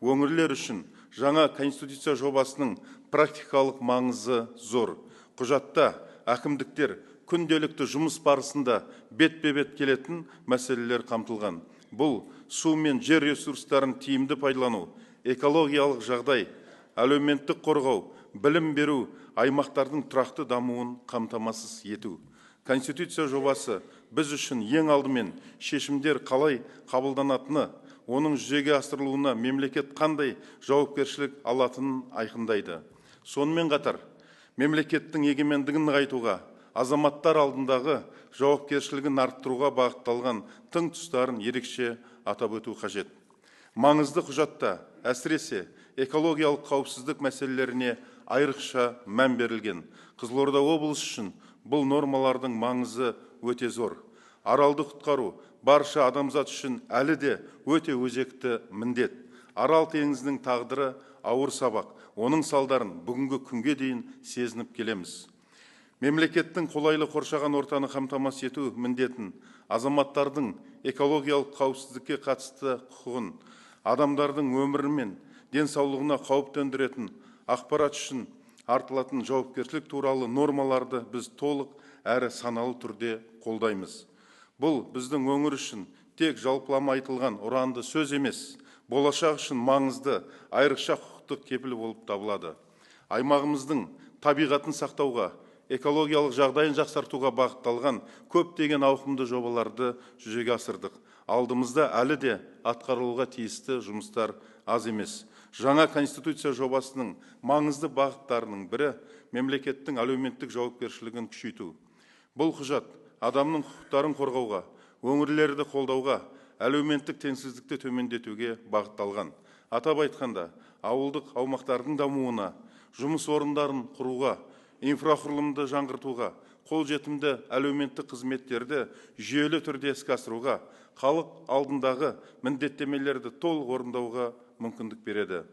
өңірлер үшін жаңа конституция жобасының практикалық маңызы зор. Құжатта әкімдіктер күнделікті жұмыс барысында бетпе-бет келетін мәселелер қамтылған. Бұл су мен жер ресурстарын тиімді пайдалану, экологиялық жағдай, әлеуметтік қорғау, білім беру, аймақтардың тұрақты дамуын қамтамасыз ету. Конституция жобасы біз үшін ең алдымен шешімдер қалай қабылданатыны, оның жүзеге асырылуына мемлекет қандай жауапкершілік алатынын айқындайды. Сонымен қатар, мемлекеттің егемендігін нығайтуға, азаматтар алдындағы жауапкершілігін арттыруға бағытталған тың тұстарын ерекше атап өту қажет. Маңызды құжатта әсіресе экологиялық қауіпсіздік мәселелеріне айрықша мән берілген. Қызылорда облысы үшін бұл нормалардың маңызы өте зор. Аралды құтқару барша адамзат үшін әлі де өте өзекті міндет. Арал теңізінің тағдыры ауыр сабақ. Оның салдарын бүгінгі күнге дейін сезініп келеміз. Мемлекеттің қолайлы қоршаған ортаны қамтамасыз ету міндетін, азаматтардың экологиялық қауіпсіздікке қатысты құқығын, адамдардың өмірі мен денсаулығына қауіп төндіретін ақпарат үшін артылатын жауапкершілік туралы нормаларды біз толық әрі саналы түрде қолдаймыз. Бұл біздің өңір үшін тек жалпылама айтылған ұранды сөз емес, болашақ үшін маңызды айрықша құқықтық кепіл болып табылады. Аймағымыздың табиғатын сақтауға, экологиялық жағдайын жақсартуға бағытталған көптеген ауқымды жобаларды жүзеге асырдық. Алдымызда әлі де атқарылуға тиісті жұмыстар аз емес. Жаңа конституция жобасының маңызды бағыттарының бірі мемлекеттің әлеуметтік жауапкершілігін күшейту. Бұл құжат адамның құқықтарын қорғауға, өңірлерді қолдауға, әлеуметтік теңсіздікті төмендетуге бағытталған. Атап айтқанда, ауылдық аумақтардың дамуына, жұмыс орындарын құруға, инфрақұрылымды жаңғыртуға, қолжетімді әлеуметтік қызметтерді жүйелі түрде іске асыруға, халық алдындағы міндеттемелерді толық орындауға мүмкіндік береді.